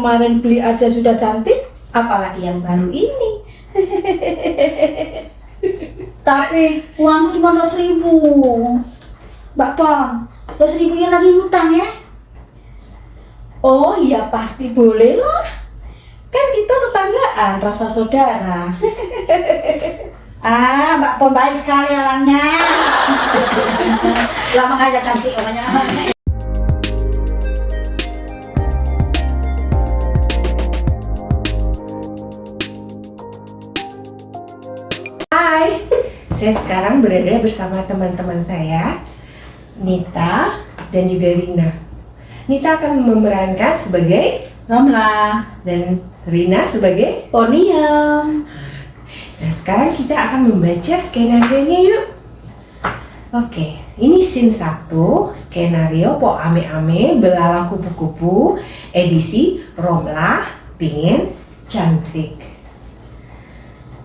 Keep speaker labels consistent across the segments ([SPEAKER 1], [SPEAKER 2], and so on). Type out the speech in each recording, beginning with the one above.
[SPEAKER 1] kemarin beli aja sudah cantik, apalagi yang baru ini.
[SPEAKER 2] Tapi uangku cuma 2.000. Mbak Pon, 2.000 lagi ngutang ya?
[SPEAKER 1] Oh iya pasti boleh lah. Kan kita tetanggaan, rasa saudara.
[SPEAKER 2] Mbak Pon baik sekali orangnya. Lama ngajak cantik orangnya.
[SPEAKER 3] Hai, saya sekarang berada bersama teman-teman saya, Nita dan juga Rina. Nita akan memerankan sebagai
[SPEAKER 2] Romla
[SPEAKER 3] dan Rina sebagai.
[SPEAKER 1] Oniam.
[SPEAKER 3] Nah, sekarang kita akan membaca skenario-nya yuk. Oke, ini scene 1, skenario Po Ame-Ame Belalang Kupu-Kupu, edisi Romla Pingin Cantik.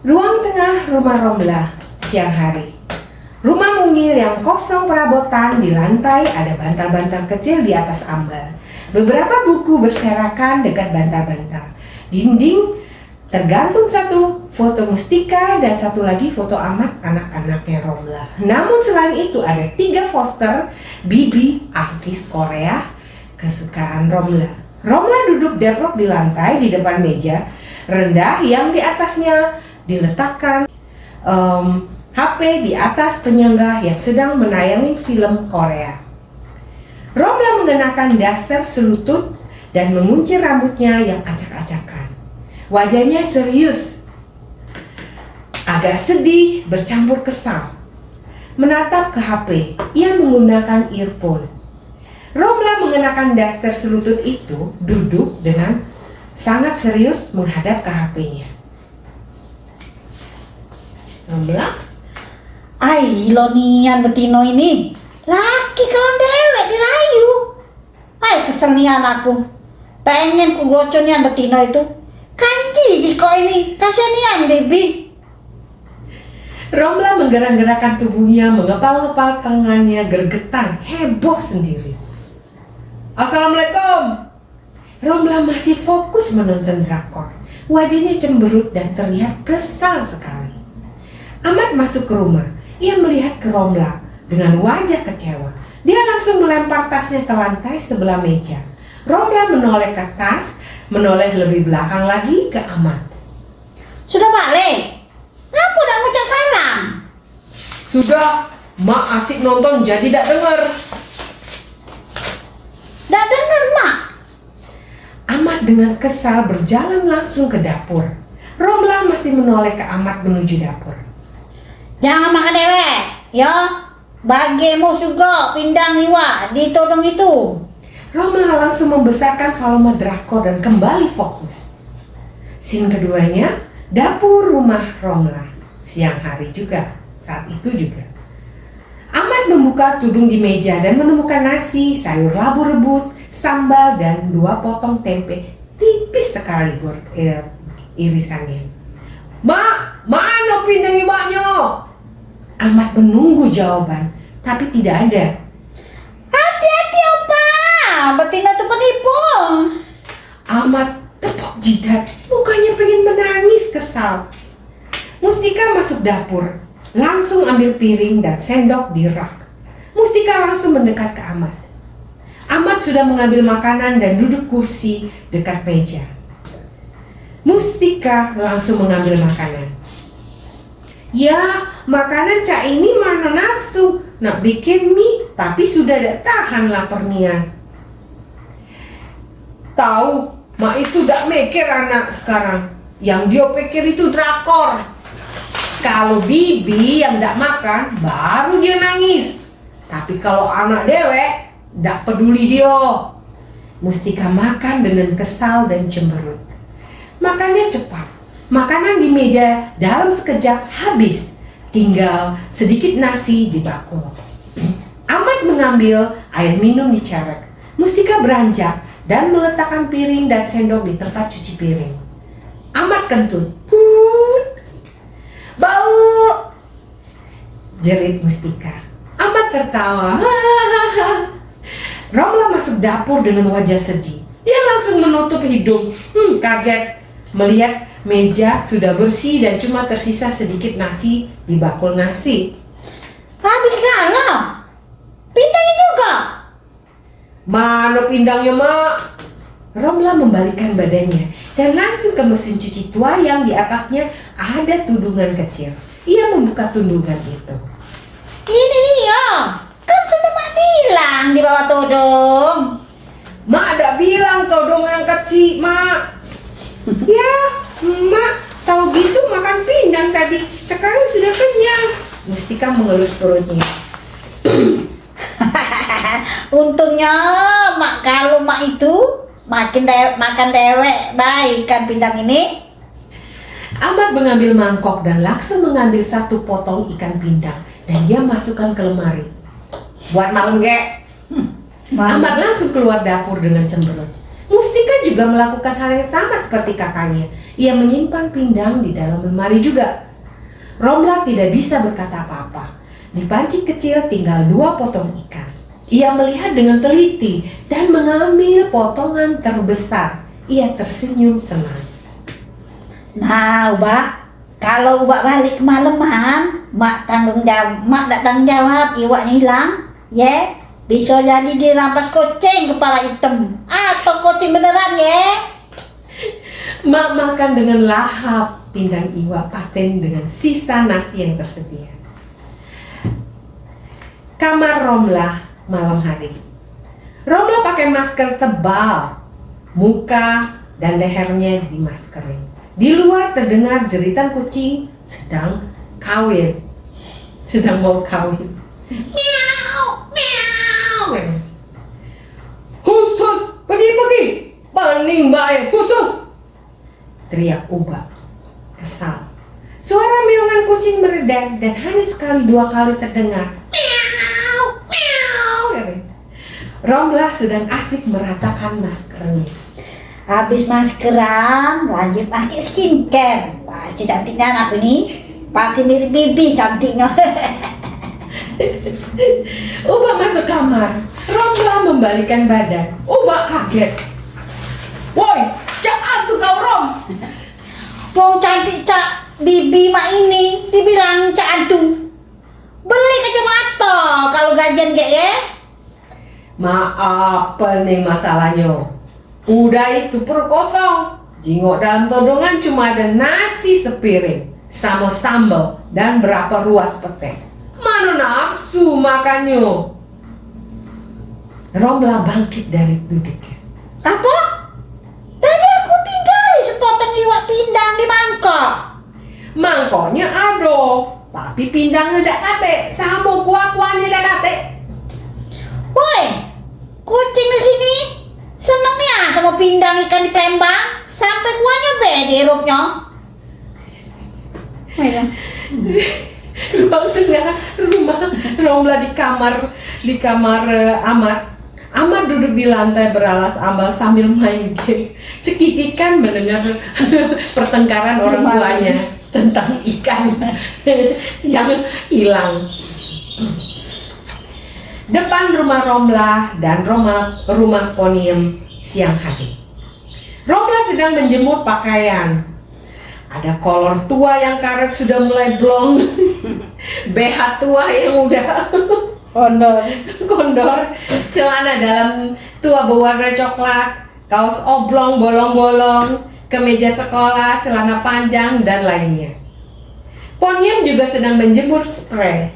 [SPEAKER 3] Ruang tengah rumah Romla, siang hari. Rumah mungil yang kosong perabotan, di lantai ada bantal-bantal kecil di atas ambal. Beberapa buku berserakan dekat bantal-bantal. Dinding tergantung satu foto Mustika dan satu lagi foto Amat, anak-anaknya Romla. Namun selain itu ada 3 poster Bibi, artis Korea kesukaan Romla. Romla duduk deprok di lantai di depan meja rendah yang di atasnya diletakkan HP di atas penyangga yang sedang menayangi film Korea. Romla mengenakan daster selutut dan menguncir rambutnya yang acak-acakan. Wajahnya serius, agak sedih bercampur kesal. Menatap ke HP, ia menggunakan earphone. Romla mengenakan daster selutut itu duduk dengan sangat serius menghadap ke HP-nya. Romla?
[SPEAKER 2] Ai, lonian betino ini. Laki kawan dewek dirayu. Ai, kesenian aku. Pengen ku goconian betino itu. Kanji sih kok ini. Kasianian, Bibi.
[SPEAKER 3] Romla menggerak-gerakkan tubuhnya, mengepal-ngepal tangannya, gergetan, heboh sendiri. Assalamualaikum. Romla masih fokus menonton drakor. Wajahnya cemberut dan terlihat kesal sekali. Amat masuk ke rumah. Ia melihat ke Romla dengan wajah kecewa. Dia langsung melempar tasnya ke lantai sebelah meja. Romla menoleh ke tas, menoleh lebih belakang lagi ke Amat.
[SPEAKER 2] Sudah balik? Ngapa udah ngucap salam?
[SPEAKER 3] Sudah, Mak asik nonton jadi tidak dengar.
[SPEAKER 2] Dah denger, Mak.
[SPEAKER 3] Amat dengan kesal berjalan langsung ke dapur. Romla masih menoleh ke Amat menuju dapur.
[SPEAKER 2] Jangan makan dewek, ya. Bagimu juga pindang iwa di todong itu.
[SPEAKER 3] Romla langsung membesarkan volume drakor dan kembali fokus. Scene keduanya, dapur rumah Romla. Siang hari juga, saat itu juga. Amat membuka tudung di meja dan menemukan nasi, sayur labu rebus, sambal, dan 2 potong tempe tipis sekali irisannya. Mak, mana pindang iwaknya? Amat menunggu jawaban, tapi tidak ada.
[SPEAKER 2] Hati-hati, Opa. Betina tuh penipu.
[SPEAKER 3] Amat tepuk jidat, mukanya pengen menangis kesal. Mustika masuk dapur, langsung ambil piring dan sendok di rak. Mustika langsung mendekat ke Amat. Amat sudah mengambil makanan dan duduk kursi dekat meja. Mustika langsung mengambil makanan. Ya, makanan Cak ini mana nafsu, nak bikin mie, tapi sudah tidak tahan laparnya. Tahu, Mak itu tidak mikir anak sekarang. Yang dia pikir itu drakor. Kalau Bibi yang tidak makan, baru dia nangis. Tapi kalau anak dewek, tidak peduli dia. Mustika makan dengan kesal dan cemberut. Makannya cepat. Makanan di meja dalam sekejap habis. Tinggal sedikit nasi di bakul. Amat mengambil air minum di cerek. Mustika beranjak dan meletakkan piring dan sendok di tempat cuci piring. Amat kentut. Bau! Jerit Mustika. Amat tertawa. Romla masuk dapur dengan wajah sedih. Ia langsung menutup hidung. Kaget melihat meja sudah bersih dan cuma tersisa sedikit nasi di bakul nasi.
[SPEAKER 2] Habis galau. Pindahnya juga.
[SPEAKER 3] Mana pindangnya, Mak? Romla membalikkan badannya dan langsung ke mesin cuci tua yang di atasnya ada tudungan kecil. Ia membuka tudungan itu.
[SPEAKER 2] Ini dia. Kan sudah mak bilang di bawah todong.
[SPEAKER 3] Mak ada bilang todong yang kecil, Mak. Ya, Mak tahu gitu makan pindang tadi. Sekarang sudah kenyang. Mustika mengelus perutnya.
[SPEAKER 2] Untungnya mak kalau mak itu makan dewek baik kan pindang ini.
[SPEAKER 3] Ahmad mengambil mangkok dan langsung mengambil satu potong ikan pindang dan dia masukkan ke lemari. Buat malam, Gek. Ahmad langsung keluar dapur dengan cemberut. Mustika juga melakukan hal yang sama seperti kakaknya. Ia menyimpan pindang di dalam lemari juga. Romla tidak bisa berkata apa-apa. Di panci kecil tinggal 2 potong ikan. Ia melihat dengan teliti dan mengambil potongan terbesar. Ia tersenyum senang.
[SPEAKER 2] Nah, Ubak, kalau Ubak balik kemalaman, mak tak tanggung jawab iwaknya hilang, ya. Bisa jadi dirampas kucing kepala hitam atau kucing beneran, ya.
[SPEAKER 3] Mak makan dengan lahap pindang iwa paten dengan sisa nasi yang tersedia. Kamar Romla malam hari. Romla pakai masker tebal, muka dan lehernya dimaskerin. Di luar terdengar jeritan kucing sedang mau kawin. Miau, miau. Khusus, pergi, paling baik khusus. Teriak Ubak, kesal. Suara meongan kucing mereda dan hanya sekali 2 kali terdengar. Miau, miau. Romla sedang asik meratakan maskernya.
[SPEAKER 2] Habis maskeran, lanjut pakai skincare. Pasti cantiknya aku ini. Pasti mirip Bibi cantiknya.
[SPEAKER 3] Ubak masuk kamar. Romla membalikan badan. Ubak kaget. Woi, cak tuh kau, Rom.
[SPEAKER 2] Wong cantik cak Bibi mak ini dibilang cak antu. Beli kacamata kalau gajian gak ya?
[SPEAKER 3] Maaf, apa nih masalahnya? Udah itu perut kosong. Jingok dalam todongan cuma ada nasi sepiring sama sambal dan berapa ruas pete. Mana nafsu makannya? Romla bangkit dari duduknya.
[SPEAKER 2] Apa? Tadi aku tinggali sepotong iwak pindang di mangkok.
[SPEAKER 3] Mangkoknya ada, tapi pindangnya dak kate, sama kuah-kuahnya dak kate.
[SPEAKER 2] Boy, kucing di sini seneng ya sama pindang ikan di Palembang sampai kuahnya beda erupnya.
[SPEAKER 3] Ruang tengah rumah Romla di kamar Ahmad. Ahmad duduk di lantai beralas ambal sambil main game. Cekikikan mendengar pertengkaran orang tuanya tentang ikan yang hilang. Depan rumah Romla dan rumah Poniem siang hari. Romla sedang menjemur pakaian. Ada kolor tua yang karet sudah mulai blong. BH tua yang udah kondor. Celana dalam tua berwarna coklat. Kaos oblong bolong-bolong. Kemeja sekolah, celana panjang, dan lainnya. Poniem juga sedang menjemur spray.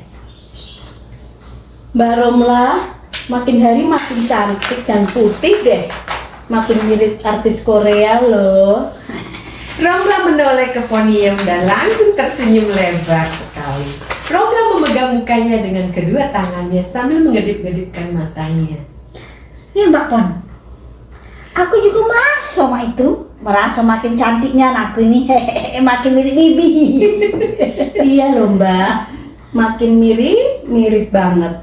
[SPEAKER 1] Mbak Romla makin hari makin cantik dan putih deh. Makin mirip artis Korea loh.
[SPEAKER 3] Romla menoleh ke Poniem dan langsung tersenyum lebar sekali. Romla memegang mukanya dengan kedua tangannya sambil mengedip-ngedipkan matanya.
[SPEAKER 2] Ya Mbak Pon, aku juga merasa makin cantiknya anakku ini. Makin mirip Bibi.
[SPEAKER 1] Iya loh Mbak, makin mirip banget.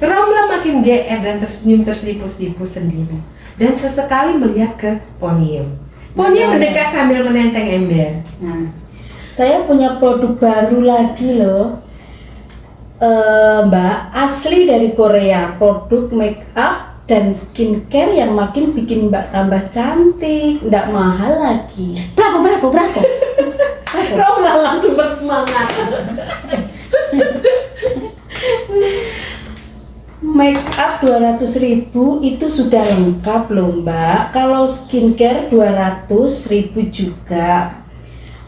[SPEAKER 3] Romla makin GR dan tersenyum tersipu-sipu sendiri dan sesekali melihat ke Poniem. Poniem mendekat sambil menenteng ember.
[SPEAKER 1] Nah, saya punya produk baru lagi loh, Mbak, asli dari Korea, produk make up dan skincare yang makin bikin Mbak tambah cantik, nggak mahal lagi.
[SPEAKER 2] Berapa?
[SPEAKER 1] Romla langsung bersemangat. Make up 200.000 itu sudah lengkap loh Mbak. Kalau skincare 200.000 juga.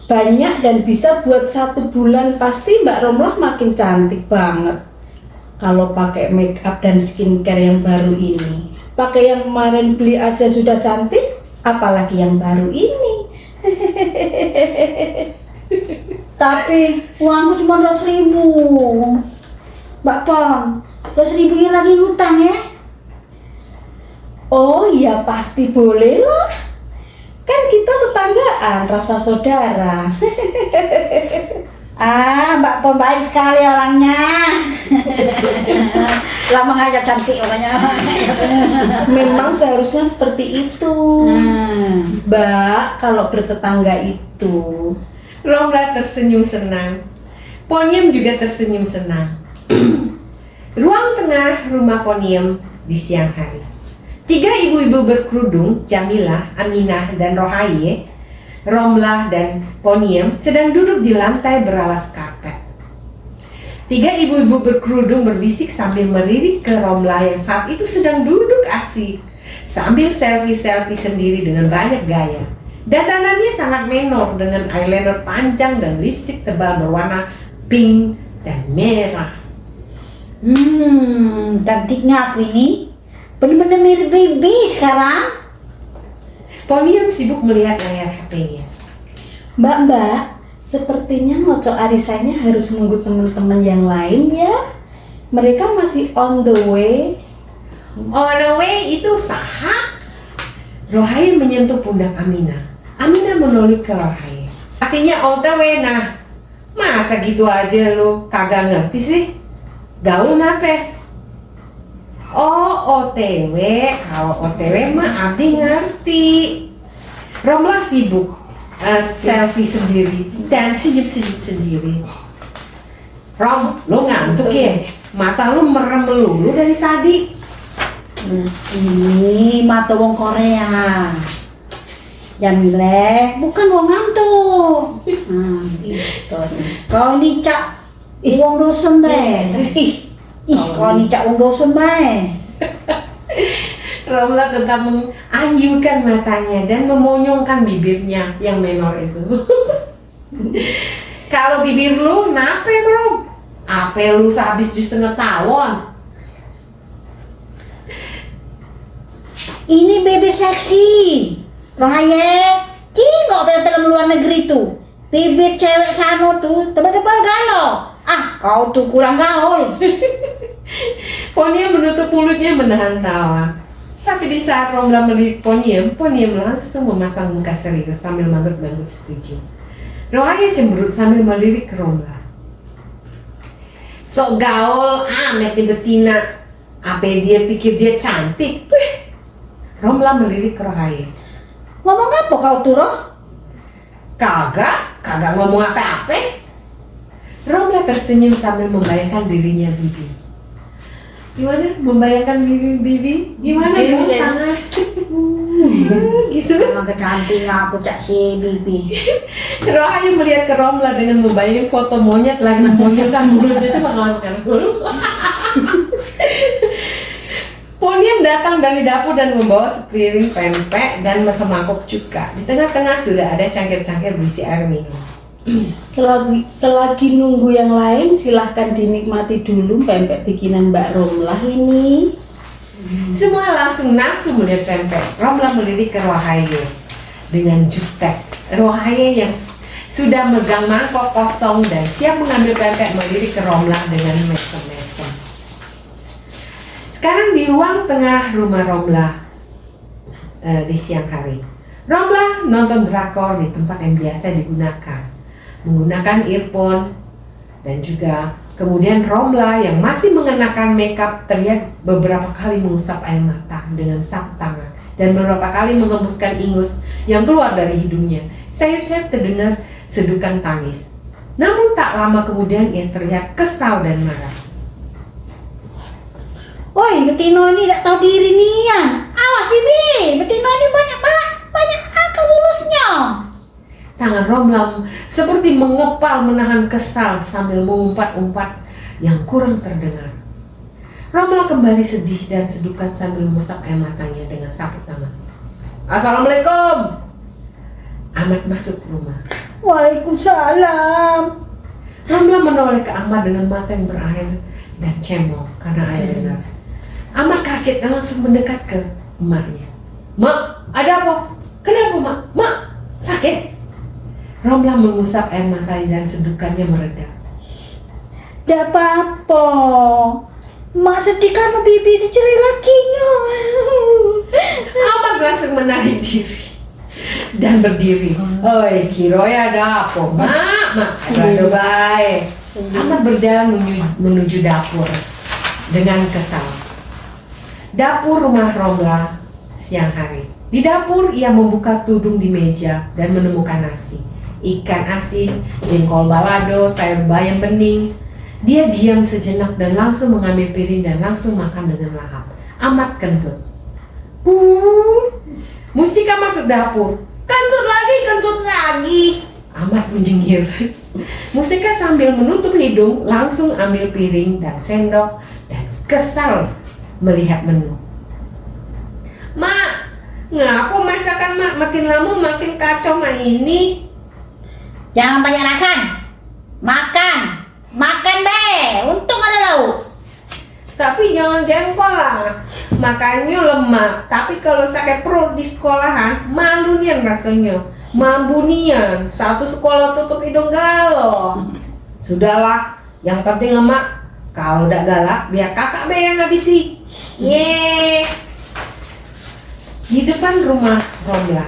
[SPEAKER 1] Banyak dan bisa buat 1 bulan, pasti Mbak Romlah makin cantik banget. Kalau pakai make up dan skincare yang baru ini. Pakai yang kemarin beli aja sudah cantik, apalagi yang baru ini.
[SPEAKER 2] Tapi uangku cuma 200.000. Mbak Pon, 200.000 lagi ngutang ya?
[SPEAKER 1] Oh ya pasti boleh lah. Kan kita tetanggaan, rasa saudara.
[SPEAKER 2] Mbak Pon baik sekali orangnya. Lama ngajak cantik orangnya.
[SPEAKER 1] Memang seharusnya seperti itu. Mbak, kalau bertetangga itu.
[SPEAKER 3] Romla tersenyum senang. Ponyem juga tersenyum senang. Ruang tengah rumah Ponyem di siang hari. 3 ibu-ibu berkerudung, Jamilah, Aminah, dan Rohaye, Romlah dan Ponyem sedang duduk di lantai beralas karpet. 3 ibu-ibu berkerudung berbisik sambil melirik ke Romlah yang saat itu sedang duduk asik sambil selfie-selfie sendiri dengan banyak gaya. Dandanannya sangat menor dengan eyeliner panjang dan lipstik tebal berwarna pink dan merah.
[SPEAKER 2] Cantiknya aku ini. Bener-bener mirip baby sekarang.
[SPEAKER 3] Ponyem sibuk melihat layar HP-nya.
[SPEAKER 1] Mbak, sepertinya moco arisannya harus menunggu teman-teman yang lain ya. Mereka masih on the way.
[SPEAKER 3] On the way itu saha? Rohaye menyentuh pundak Aminah. Aminah menoleh ke Rohaye. Artinya on the way, nah. Masa gitu aja lu kagak ngerti sih? Gaul nape? Oh, OTW. Kalau OTW mah Abdi ngerti. Romlah sibuk selfie sendiri dan senyum-senyum sendiri. Rom, lu ngantuk ya? Mata lu merem melulu dari tadi.
[SPEAKER 2] Ini mata wong Korea. Jamile, bukan wong ngantuk. Kau ini cak wong dosen deh. Kau ini cak wong dosen deh.
[SPEAKER 3] Romla tetap menganjurkan matanya dan memonyongkan bibirnya yang menor itu. Kalau bibir lu, nape Rom? Ape lu sehabis di setengah tahun?
[SPEAKER 2] Ini bebek seksi. Rohaye, tengok film-film luar negeri tuh. Bibir cewek sana tuh tebal-tebal galau. Kau tuh kurang gaul.
[SPEAKER 3] Ponyem menutup mulutnya menahan tawa. Tapi di saat Romla melirik Ponyem langsung memasang muka serius sambil manggut-manggut setuju. Rohaye cemberut sambil melirik ke Romla. Sok gaul amat nih betina. Apa dia pikir dia cantik? Romla melirik ke Rohaye.
[SPEAKER 2] Ngomong apa kau tuh, Roh?
[SPEAKER 3] Kagak ngomong apa-apa. Romla tersenyum sambil membayangkan dirinya Bibi. Gimana? Membayangkan diri Bibi? Gimana dong tangan? Gitu.
[SPEAKER 2] Sampai cantik aku cak si Bibi.
[SPEAKER 3] Rohaye melihat ke Romla dengan membayangkan foto monyet lagi memonyetkan mulutnya cuma ngalaskan dulu. Ponyem datang dari dapur dan membawa sepiring pempek dan semangkuk cuka. Di tengah-tengah sudah ada cangkir-cangkir berisi air minum.
[SPEAKER 1] Selagi nunggu yang lain, silahkan dinikmati dulu pempek bikinan Mbak Romlah ini.
[SPEAKER 3] Semua langsung nafsu melihat pempek. Romla melirik ke Rohaye dengan jutek. Rohaye yang sudah megang mangkok kosong dan siap mengambil pempek melirik ke Romla dengan mesem-mesem. Sekarang di ruang tengah rumah Romla di siang hari. Romla nonton drakor di tempat yang biasa digunakan, menggunakan earphone, dan juga kemudian Romla yang masih mengenakan makeup terlihat beberapa kali mengusap air mata dengan sapu tangan dan beberapa kali mengembuskan ingus yang keluar dari hidungnya. Sayup-sayup terdengar sedukan tangis. Namun tak lama kemudian ia terlihat kesal dan marah.
[SPEAKER 2] Woi, Betino ini tidak tahu diri nian. Awas Bibi, Betino ini banyak akal bulusnya.
[SPEAKER 3] Tangan Romla seperti mengepal menahan kesal sambil mengumpat-umpat yang kurang terdengar. Romla kembali sedih dan sedukan sambil mengusap air matanya dengan sapu tangan. Assalamualaikum. Ahmad masuk rumah.
[SPEAKER 2] Waalaikumsalam.
[SPEAKER 3] Romla menoleh ke Ahmad dengan mata yang berair dan cemong karena air dengar. Ahmad kaget dan langsung mendekat ke emaknya. Mak, ada apa? Kenapa mak? Mak, sakit? Romla mengusap air matanya dan sedukannya mereda.
[SPEAKER 2] Tidak apa-apa. Mak sedih karena Bibi dicerai lakinya.
[SPEAKER 3] Ahmad langsung menarik diri dan berdiri. Oi, Kiroy ada apa? Mak, ada baik. Ahmad berjalan menuju dapur dengan kesal. Dapur rumah Romla siang hari. Di dapur ia membuka tudung di meja dan menemukan nasi, ikan asin, jengkol balado, sayur bayam bening. Dia diam sejenak dan langsung mengambil piring dan langsung makan dengan lahap. Amat kentut. Mustika masuk dapur. Kentut lagi. Amat menjengir. Mustika sambil menutup hidung langsung ambil piring dan sendok dan kesal melihat menu. Mak, ngapa masakan mak makin lama makin kacau mak ini?
[SPEAKER 2] Jangan banyak rasan. Makan deh. Untung ada lauk.
[SPEAKER 3] Tapi jangan jengkol lah. Makannya lemak. Tapi kalau sakit perut di sekolahan, malu nian rasanya. Mambu nian. Satu sekolah tutup hidung galo. Sudahlah, yang penting lemak. Kalau udah galak, biar kakak be yang habisi. Yeay. Di depan rumah Romla,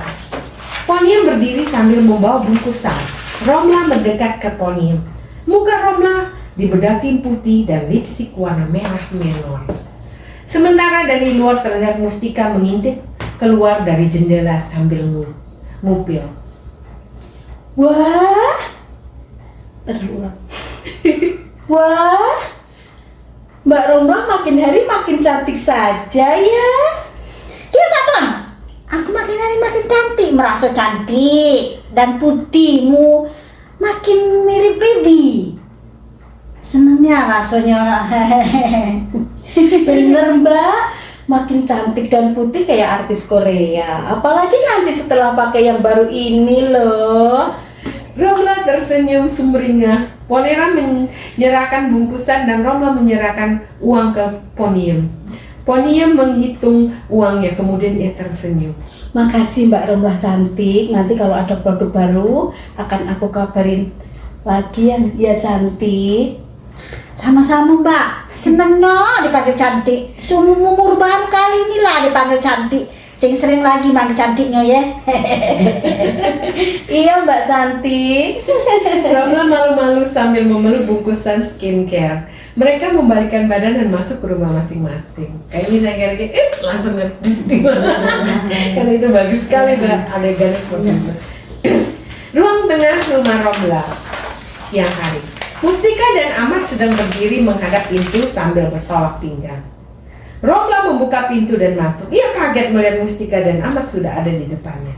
[SPEAKER 3] Ponium berdiri sambil membawa bungkusan. Romla mendekat ke Ponium. Muka Romla dibedakin putih dan lipstik warna merah menor. Sementara dari luar terlihat Mustika mengintip keluar dari jendela sambil ngupil.
[SPEAKER 1] Wah, terulang. Wah, Mbak Romla makin hari makin cantik saja ya.
[SPEAKER 2] Iya Pak Ton, aku makin hari makin cantik, merasa cantik dan putihmu makin mirip Bibi. Senengnya rasanya.
[SPEAKER 1] Bener Mbak, makin cantik dan putih kayak artis Korea. Apalagi nanti setelah pakai yang baru ini loh.
[SPEAKER 3] Romla tersenyum sumringah. Ponera menyerahkan bungkusan dan Romla menyerahkan uang ke Ponium. Ponium menghitung uangnya, kemudian ia tersenyum.
[SPEAKER 1] Makasih Mbak Romla cantik. Nanti kalau ada produk baru akan aku kabarin lagi yang dia cantik.
[SPEAKER 2] Sama-sama Mbak, senengnya dipanggil cantik. Seumur baru kali inilah dipanggil cantik. Sering lagi manggil cantiknya ya.
[SPEAKER 1] Iya Mbak cantik.
[SPEAKER 3] Romla malu-malu sambil memeluk bungkusan skincare. Mereka membalikkan badan dan masuk ke rumah masing-masing. Kayaknya saya kira langsung ngerti. Karena itu bagus sekali adegan seperti itu. Ruang tengah rumah Romla siang hari. Mustika dan Ahmad sedang berdiri menghadap pintu sambil bertolak pinggang. Romla membuka pintu dan masuk. Ia kaget melihat Mustika dan Ahmad sudah ada di depannya.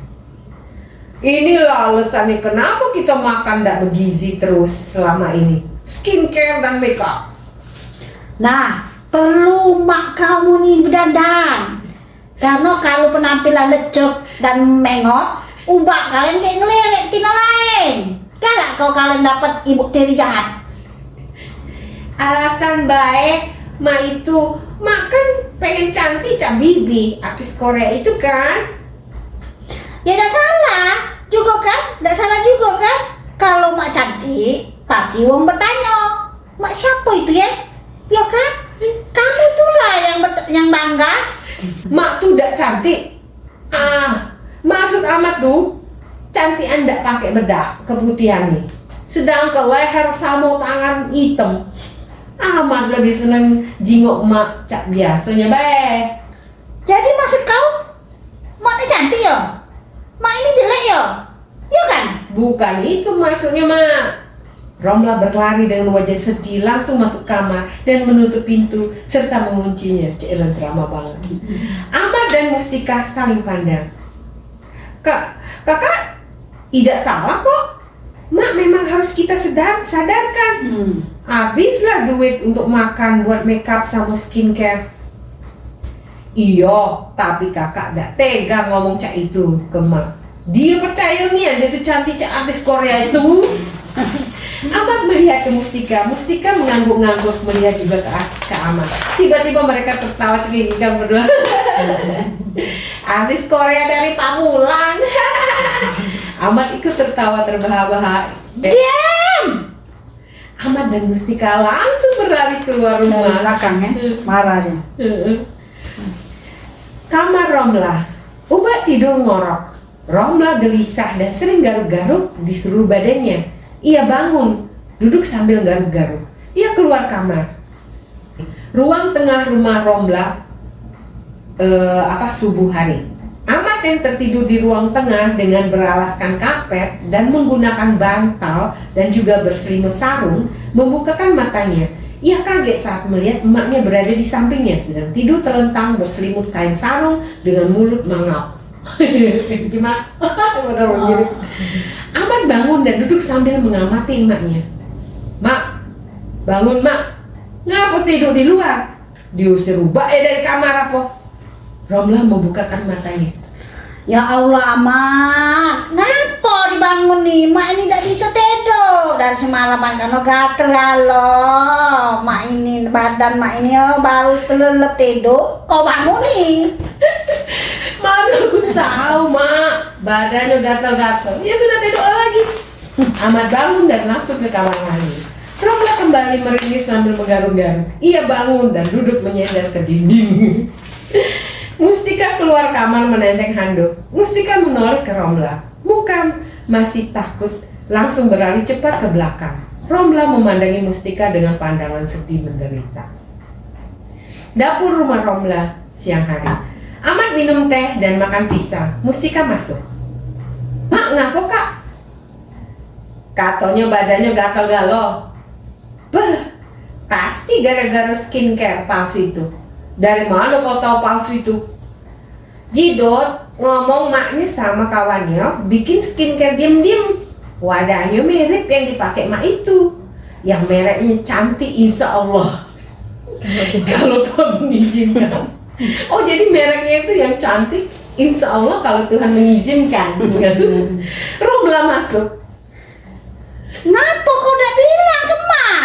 [SPEAKER 3] Inilah alasannya kenapa kita makan tidak bergizi terus selama ini. Skincare dan makeup.
[SPEAKER 2] Nah, perlu mak kamu nih berdandan. Karena kalau penampilan lecek dan mengok, ubah kalian kayak ngelirik tina lain. Galak kau kalian dapat ibu tiri jahat.
[SPEAKER 3] Alasan baik, mak itu makan pengen cantik cak Bibi, artis Korea itu kan?
[SPEAKER 2] Ya tidak salah juga kan? Tidak salah juga kan? Kalau mak cantik, pasti orang bertanya, mak siapa itu ya? Ya kan? Kamu itulah yang bangga.
[SPEAKER 3] Mak tuh udah cantik. Maksud Ahmad tuh cantik anda pakai bedak keputihan nih. Sedangkan leher sama tangan hitam. Ahmad lebih seneng jingok mak cak biasanya be.
[SPEAKER 2] Jadi maksud kau, mak ini cantik ya? Mak ini jelek ya? Ya kan?
[SPEAKER 3] Bukan itu maksudnya mak. Romla berlari dengan wajah sedih langsung masuk kamar dan menutup pintu serta menguncinya. Cielan drama banget. Ahmad dan Mustika saling pandang. Kakak tidak salah kok. Mak memang harus kita sadarkan. Habislah duit untuk makan, buat makeup sama skincare. Iya, tapi kakak gak tega ngomong cak itu ke mak. Dia percaya nih, dia tuh cantik cak artis Korea itu. Ahmad melihat ke Mustika. Mustika mengangguk-ngangguk melihat juga ke Ahmad. Tiba-tiba mereka tertawa cekikikan berdua. Artis Korea dari Pamulang. Ahmad ikut tertawa terbahak-bahak.
[SPEAKER 2] Diam!
[SPEAKER 3] Ahmad dan Mustika langsung berlari keluar
[SPEAKER 2] Dari
[SPEAKER 3] rumah.
[SPEAKER 2] belakang ya, marah aja.
[SPEAKER 3] Kamar Romla. Ubah tidur ngorok. Romla gelisah dan sering garuk-garuk di seluruh badannya. Ia bangun, duduk sambil garuk-garuk. Ia keluar kamar. Ruang tengah rumah Romla subuh hari. Ahmad yang tertidur di ruang tengah dengan beralaskan karpet dan menggunakan bantal dan juga berselimut sarung membukakan matanya. Ia kaget saat melihat emaknya berada di sampingnya sedang tidur terlentang berselimut kain sarung dengan mulut mangap. Gimana? Ahmad bangun dan duduk sambil mengamati emaknya. Mak, bangun mak. Ngapa tidur di luar? Diusir ubah dari kamar apa? Romla membukakan matanya.
[SPEAKER 2] Ya Allah, Mak, ngapa dibangun nih? Mak ini tidak bisa tidur dari semalaman karena gatel kalau Mak ini badan Mak ini baru terlelap tidur. Kau bangun nih?
[SPEAKER 3] Mana aku tahu mak, badannya gatal-gatal. Ya sudah tidur lagi. Ahmad bangun dan masuk ke kamar mandi. Romla kembali meringis sambil menggaruk-garuk. Ia bangun dan duduk menyender ke dinding. Mustika keluar kamar menenteng handuk. Mustika menoleh ke Romla. Muka masih takut, langsung berlari cepat ke belakang. Romla memandangi Mustika dengan pandangan sedih menderita. Dapur rumah Romla siang hari. Ahmad minum teh dan makan pisang. Mustika masuk. Mak, ngapa kak? Katanya badannya gatal-galau. Pasti gara-gara skincare palsu itu. Dari mana kau tahu palsu itu? Jidot ngomong maknya sama kawannya bikin skincare diem-diem. Wadahnya mirip yang dipakai mak itu. Yang mereknya cantik insya Allah. Kalau Tuhan mengizinkan. Oh jadi mereknya itu yang cantik insya Allah kalau Tuhan mengizinkan. Romla masuk.
[SPEAKER 2] Ngapa kau udah bilang ke Mak?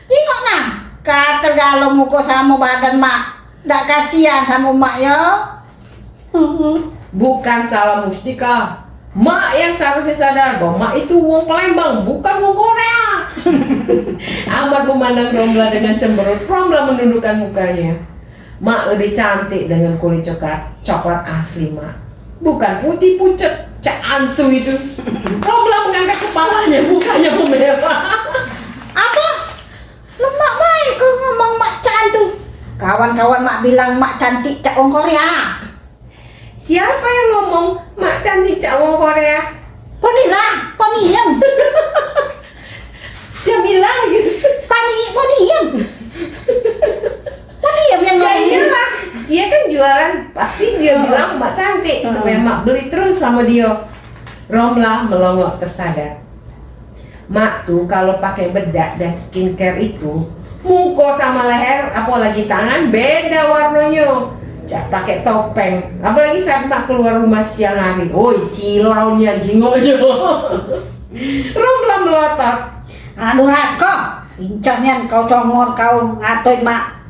[SPEAKER 2] Tengok nah, kata kalau muka sama badan Mak. Nggak kasihan sama Mak ya?
[SPEAKER 3] Bukan salah Mustika. Mak yang seharusnya sadar bahwa Mak itu wong Palembang, bukan wong Korea. Ahmad memandang Romla dengan cemberut. Romla menundukkan mukanya. Mak lebih cantik dengan kulit coklat asli Mak. Bukan putih pucet, cak antu itu. Romla mengangkat kepalanya, mukanya memerah.
[SPEAKER 2] Apa? Lemak baik kau ngomong Mak cantik. Kawan-kawan Mak bilang Mak cantik cak orang Korea.
[SPEAKER 3] Siapa yang ngomong Mak cantik cak wong Korea?
[SPEAKER 2] Ponilah, poniam.
[SPEAKER 3] Jamila gitu.
[SPEAKER 2] Poniam. Poniam yang
[SPEAKER 3] Ya
[SPEAKER 2] ngomong.
[SPEAKER 3] iyalah, dia kan jualan, pasti dia bilang Mak cantik supaya Mak beli terus sama dia. Romla melongok tersadar. Mak tuh kalau pakai bedak dan skincare itu, muka sama leher apalagi tangan beda warnanya. Pakai topeng, apalagi saat Mak keluar rumah siang hari. Oi, silaunya jingoknya. Romla melotot.
[SPEAKER 2] Aduh Rako, incahnya kau congor kau ngatoin Mak.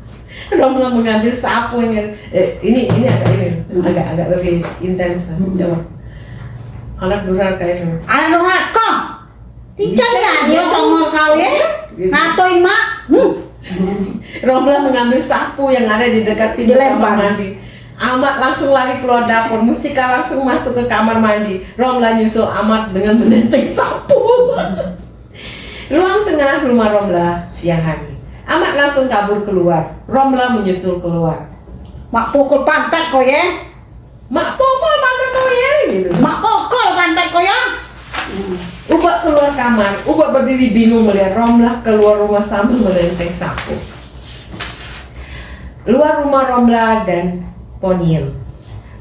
[SPEAKER 3] Romla mengambil sapu yang agak lebih intens lah. Coba. Anak durhaka ini.
[SPEAKER 2] Aduh Rako, incahnya dia congor kau ya, ngatoin Mak.
[SPEAKER 3] Romla mengambil sapu yang ada di dekat pintu kamar mandi. Ahmad langsung lari keluar dapur. Mustika langsung masuk ke kamar mandi. Romla nyusul Ahmad dengan menenteng sapu. Ruang tengah rumah Romla siang hari. Ahmad langsung kabur keluar. Romla menyusul keluar.
[SPEAKER 2] Mak pukul pantat kau ya.
[SPEAKER 3] Mak pukul pantat kau ya gitu.
[SPEAKER 2] Mak pukul pantat kau ya.
[SPEAKER 3] keluar kamar, Ubak berdiri bingung melihat Romlah keluar rumah sambil melenteng sapu. Luar rumah Romlah dan Ponium.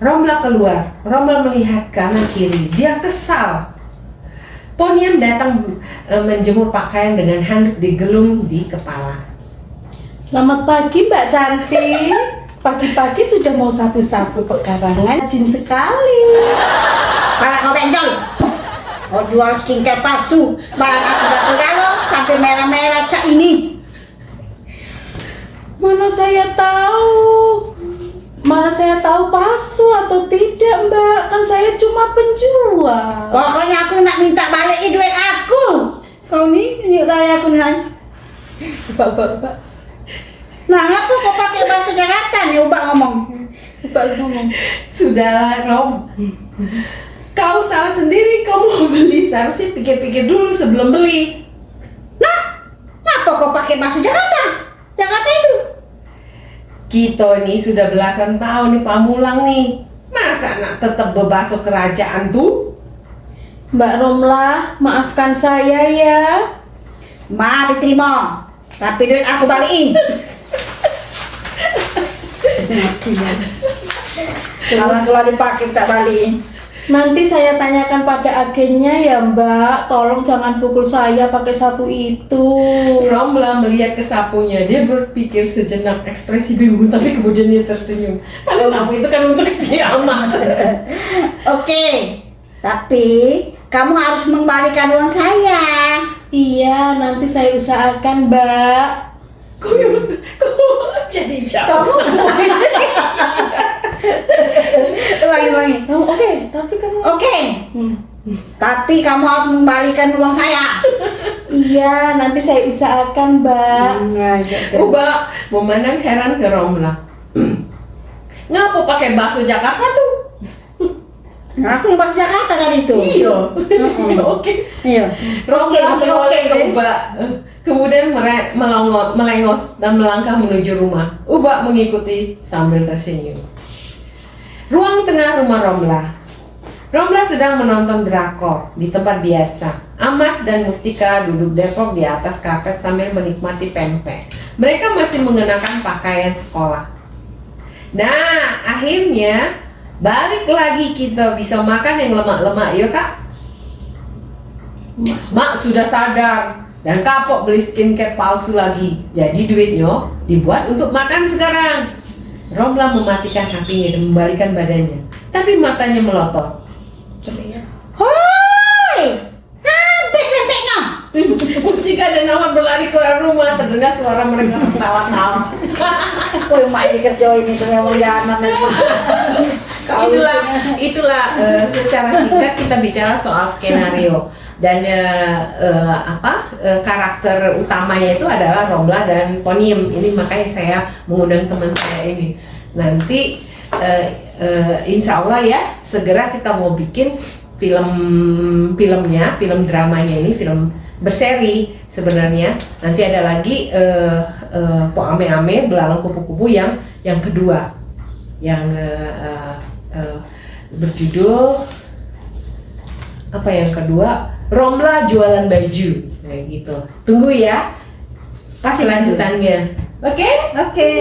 [SPEAKER 3] Romlah keluar. Romlah melihat kanan kiri. Dia kesal. Ponium datang menjemur pakaian dengan handuk digelung di kepala.
[SPEAKER 1] Selamat pagi Mbak Cantik. Pagi-pagi sudah mau sapu-sapu kok karangan. Rajin sekali.
[SPEAKER 2] Para kau benjol. Mau jual skincare palsu. Barang aku gatel-gatel sampai merah-merah cak ini.
[SPEAKER 1] Mana saya tahu? Mana saya tahu palsu atau tidak Mbak? Kan saya cuma penjual.
[SPEAKER 2] Pokoknya aku nak minta balik duit aku. Kau nih, raya aku nih.
[SPEAKER 1] Mbak.
[SPEAKER 2] Nah, ngapa kau pakai bahasa Jakarta nih Ubak ngomong?
[SPEAKER 1] Mbak ngomong.
[SPEAKER 3] Sudah, Rom. Kau salah sendiri, kau mau beli. Seharusnya pikir-pikir dulu sebelum beli.
[SPEAKER 2] Nah, ngapa kau pakai bahasa Jakarta? Jakarta itu.
[SPEAKER 3] Kita ini sudah belasan tahun nih pamulang nih. Masa nak tetap bebasuh kerajaan tuh?
[SPEAKER 1] Mbak Romlah, maafkan saya ya.
[SPEAKER 2] Maaf diterima. Tapi duit aku balikin. Kalau dipakai tak balikin.
[SPEAKER 1] Nanti saya tanyakan pada agennya ya Mbak. Tolong jangan pukul saya pakai sapu itu.
[SPEAKER 3] Romlah melihat ke sapunya. Dia berpikir sejenak, ekspresi bingung, tapi kemudian dia tersenyum. Karena sapu itu kan untuk si amat.
[SPEAKER 2] Oke, tapi kamu harus mengembalikan uang saya.
[SPEAKER 1] Iya, nanti saya usahakan Mbak.
[SPEAKER 3] Kok jadi jauh?
[SPEAKER 1] Kamu
[SPEAKER 2] Ulangi.
[SPEAKER 1] Oke, tapi kamu
[SPEAKER 2] Oke, tapi kamu harus mengembalikan uang saya.
[SPEAKER 1] Iya, nanti saya usahakan Mbak.
[SPEAKER 3] Ubak memandang heran ke Romlah. Ngapa pakai bakso Jakarta tuh?
[SPEAKER 2] Aku yang bahasa Jakarta tadi itu.
[SPEAKER 3] Iya. Oke.
[SPEAKER 2] Iya.
[SPEAKER 3] Romlah
[SPEAKER 2] Oke,
[SPEAKER 3] menoleh ke
[SPEAKER 2] deh.
[SPEAKER 3] Ubak. Kemudian melengos dan melangkah menuju rumah. Ubak mengikuti sambil tersenyum. Ruang tengah rumah Romlah. Romlah sedang menonton drakor di tempat biasa. Amat dan Mustika duduk depok di atas karpet sambil menikmati pempek. Mereka masih mengenakan pakaian sekolah. Nah, akhirnya balik lagi kita bisa makan yang lemak-lemak, ya Kak? Mak sudah sadar dan kapok beli skincare palsu lagi. Jadi duitnya dibuat untuk makan sekarang. Romlah mematikan HP-nya dan membalikkan badannya. Tapi matanya melotot.
[SPEAKER 2] Hoi, habis pempeknya.
[SPEAKER 3] Mustika dan Amat berlari keluar rumah. Terdengar suara mereka tertawa-tawa.
[SPEAKER 2] Woi, mak ini kerja ini tuh memang jangan.
[SPEAKER 3] Itulah secara singkat kita bicara soal skenario. Dan karakter utamanya itu adalah Romlah dan Ponium. Ini makanya saya mengundang teman saya ini. Nanti insya Allah ya segera kita mau bikin film dramanya ini, film berseri sebenarnya. Nanti ada lagi Po Ame Ame Belalang Kupu-Kupu yang kedua, yang berjudul apa yang kedua? Romlah jualan baju. Nah gitu. Tunggu ya
[SPEAKER 2] Pasti
[SPEAKER 3] kelanjutannya. Oke?
[SPEAKER 2] Oke.